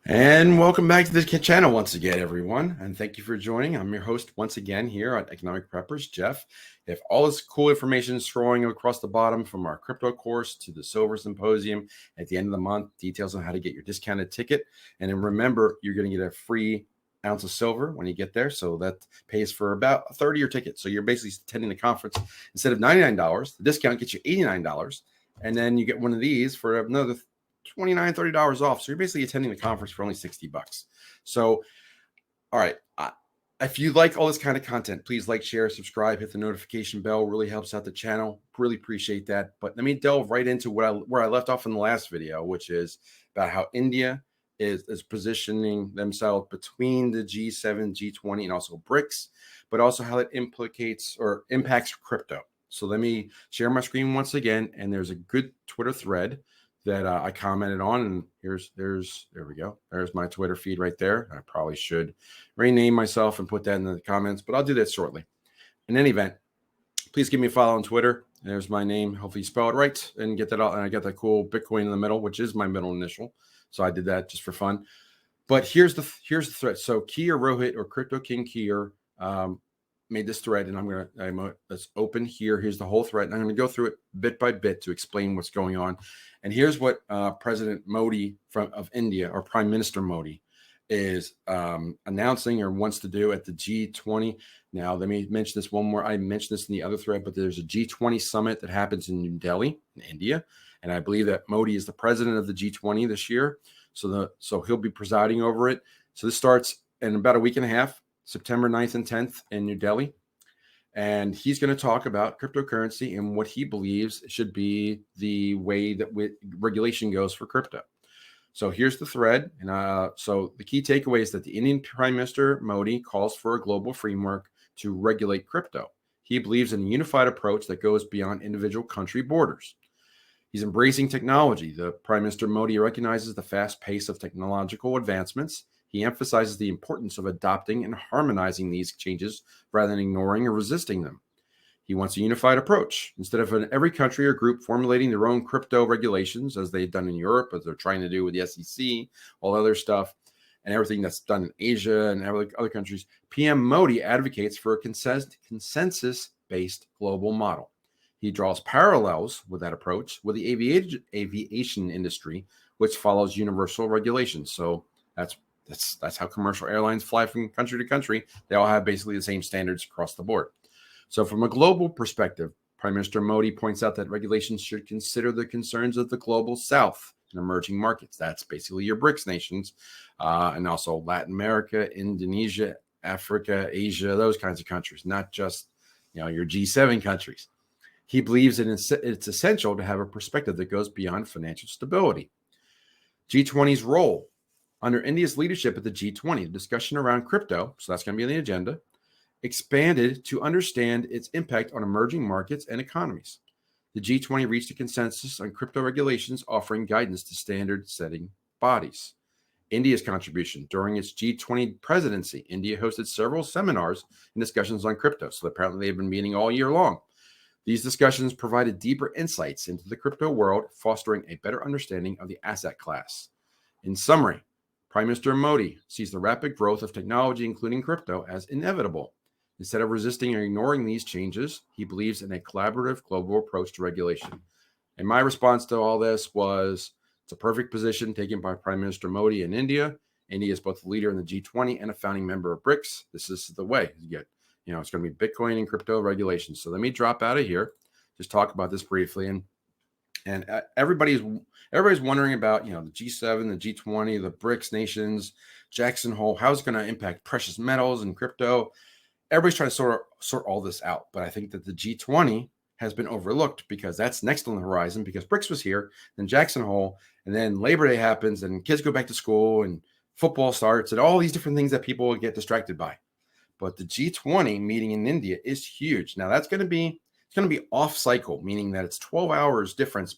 And welcome back to the channel once again, everyone. And thank you for joining. I'm your host once again here on Economic Preppers, Jeff. If all this cool information is scrolling across the bottom from our crypto course to the Silver Symposium at the end of the month, details on how to get your discounted ticket. And then remember, you're going to get a free ounce of silver when you get there. So that pays for about a third of your ticket. So you're basically attending the conference. Instead of $99, the discount gets you $89. And then you get one of these for another $29, $30 off. So you're basically attending the conference for only $60. So, all right. If you like all this kind of content, please like, share, subscribe, hit the notification bell. Really helps out the channel. Really appreciate that. But let me delve right into where I left off in the last video, which is about how India is positioning themselves between the G7, G20, and also BRICS, but also how it implicates or impacts crypto. So let me share my screen once again. And there's a good Twitter thread that I commented on, and there we go. There's my Twitter feed right there. I probably should rename myself and put that in the comments, but I'll do that shortly. In any event, please give me a follow on Twitter. There's my name. Hopefully you spell it right and get that out. And I got that cool Bitcoin in the middle, which is my middle initial. So I did that just for fun. But here's the thread. So Kier Rohit, or Crypto King Kier, made this thread, and let's open here. Here's the whole thread, and I'm going to go through it bit by bit to explain what's going on. And here's what President Modi of India, or Prime Minister Modi, is announcing or wants to do at the G20. Now, let me mention this one more. I mentioned this in the other thread, but there's a G20 summit that happens in New Delhi, in India, and I believe that Modi is the president of the G20 this year. So he'll be presiding over it. So this starts in about a week and a half. September 9th and 10th in New Delhi. And he's going to talk about cryptocurrency and what he believes should be the way that regulation goes for crypto. So here's the thread. And so the key takeaway is that the Indian Prime Minister Modi calls for a global framework to regulate crypto. He believes in a unified approach that goes beyond individual country borders. He's embracing technology. The Prime Minister Modi recognizes the fast pace of technological advancements. He emphasizes the importance of adopting and harmonizing these changes rather than ignoring or resisting them. He wants a unified approach. Instead of every country or group formulating their own crypto regulations, as they've done in Europe, as they're trying to do with the SEC, all other stuff, and everything that's done in Asia and other countries, PM Modi advocates for a consensus-based global model. He draws parallels with that approach with the aviation industry, which follows universal regulations. So that's how commercial airlines fly from country to country. They all have basically the same standards across the board. So from a global perspective, Prime Minister Modi points out that regulations should consider the concerns of the global south and emerging markets. That's basically your BRICS nations, and also Latin America, Indonesia, Africa, Asia, those kinds of countries, not just your G7 countries. He believes that it's essential to have a perspective that goes beyond financial stability. G20's role. Under India's leadership at the G20, the discussion around crypto, so that's going to be on the agenda, expanded to understand its impact on emerging markets and economies. The G20 reached a consensus on crypto regulations, offering guidance to standard-setting bodies. India's contribution. During its G20 presidency, India hosted several seminars and discussions on crypto, so apparently they've been meeting all year long. These discussions provided deeper insights into the crypto world, fostering a better understanding of the asset class. In summary, Prime Minister Modi sees the rapid growth of technology, including crypto, as inevitable. Instead of resisting or ignoring these changes, he believes in a collaborative global approach to regulation. And my response to all this was, it's a perfect position taken by Prime Minister Modi in India. India is both a leader in the G20 and a founding member of BRICS. This is the way you get, it's going to be Bitcoin and crypto regulations. So let me drop out of here, just talk about this briefly. And everybody's wondering about, the G7, the G20, the BRICS nations, Jackson Hole, how it's going to impact precious metals and crypto. Everybody's trying to sort all this out. But I think that the G20 has been overlooked because that's next on the horizon, because BRICS was here, then Jackson Hole, and then Labor Day happens and kids go back to school and football starts and all these different things that people get distracted by. But the G20 meeting in India is huge. Now that's going to be off cycle, meaning that it's 12 hours difference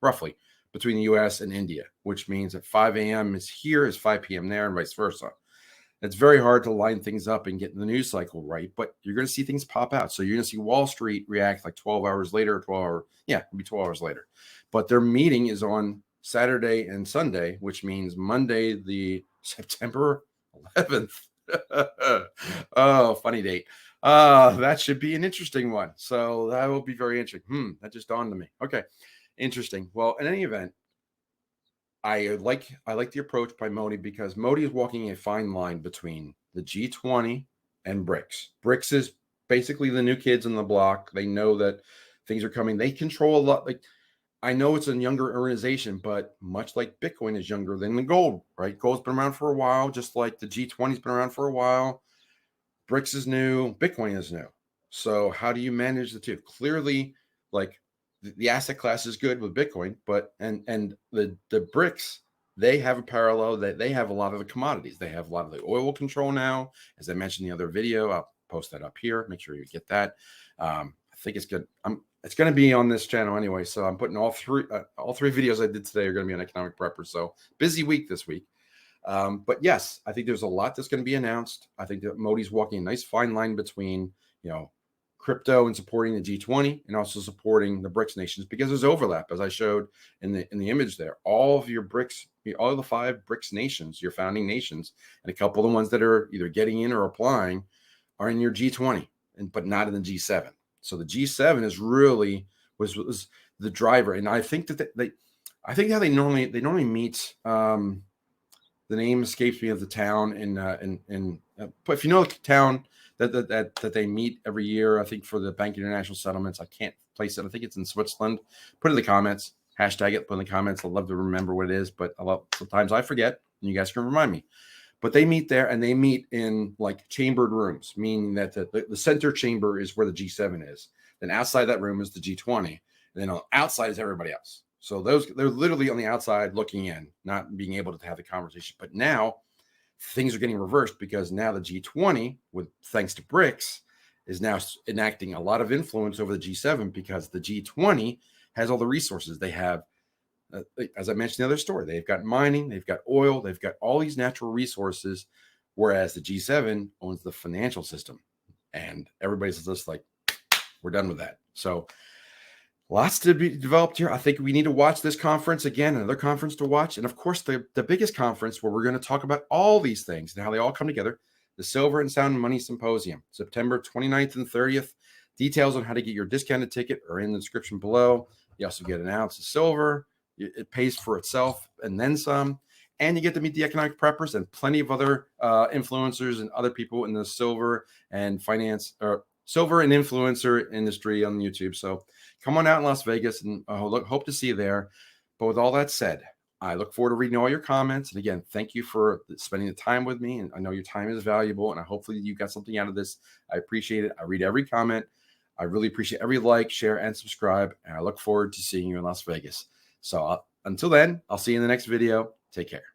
roughly between the US and India, which means that 5 a.m. is here is 5 p.m. there and vice versa. It's very hard to line things up and get the news cycle right, but you're going to see things pop out. So you're going to see Wall Street react like 12 hours later, it'll be 12 hours later. But their meeting is on Saturday, and Sunday, which means Monday, the September 11th. Oh, funny date. That should be an interesting one. So that will be very interesting. That just dawned on me. Okay, interesting. Well, in any event, I like the approach by Modi because Modi is walking a fine line between the G20 and BRICS. BRICS is basically the new kids on the block. They know that things are coming. They control a lot. Like, I know it's a younger organization, but much like Bitcoin is younger than the gold, right? Gold's been around for a while, just like the G20's been around for a while. BRICS is new, Bitcoin is new. So how do you manage the two? Clearly, like the asset class is good with Bitcoin, but and the BRICS, they have a parallel that they have a lot of the commodities. They have a lot of the oil control now. As I mentioned in the other video, I'll post that up here. Make sure you get that. I think it's good. It's going to be on this channel anyway. So I'm putting all three videos I did today are going to be on Economic Prepper. So busy week this week. But yes, I think there's a lot that's going to be announced. I think that Modi's walking a nice fine line between, crypto and supporting the G20 and also supporting the BRICS nations, because there's overlap, as I showed in the image there. All of your BRICS, all of the 5 BRICS nations, your founding nations, and a couple of the ones that are either getting in or applying are in your G20, but not in the G7. So the G7 is really was the driver, and I think that I think how they normally meet. The name escapes me of the town but if you know the town that they meet every year, I think for the Bank International Settlements, I can't place it. I think it's in Switzerland. Put it in the comments, hashtag it, put in the comments. I'd love to remember what it is, but sometimes I forget, and you guys can remind me. But they meet there, and they meet in like chambered rooms, meaning that the center chamber is where the G7 is. Then outside that room is the G20, and then on the outside is everybody else. So they're literally on the outside looking in, not being able to have the conversation. But now things are getting reversed, because now the G20, thanks to BRICS, is now enacting a lot of influence over the G7, because the G20 has all the resources. They have, as I mentioned in the other story, they've got mining, they've got oil, they've got all these natural resources, whereas the G7 owns the financial system. And everybody's just like, we're done with that. So lots to be developed here. I think we need to watch this conference again, another conference to watch. And of course, the biggest conference where we're going to talk about all these things and how they all come together, the Silver and Sound Money Symposium, September 29th and 30th. Details on how to get your discounted ticket are in the description below. You also get an ounce of silver. It pays for itself and then some. And you get to meet the economic preppers and plenty of other influencers and other people in the silver and influencer industry on YouTube. So come on out in Las Vegas, and hope to see you there. But with all that said, I look forward to reading all your comments. And again, thank you for spending the time with me. And I know your time is valuable, and hopefully you got something out of this. I appreciate it. I read every comment. I really appreciate every like, share, and subscribe. And I look forward to seeing you in Las Vegas. So until then, I'll see you in the next video. Take care.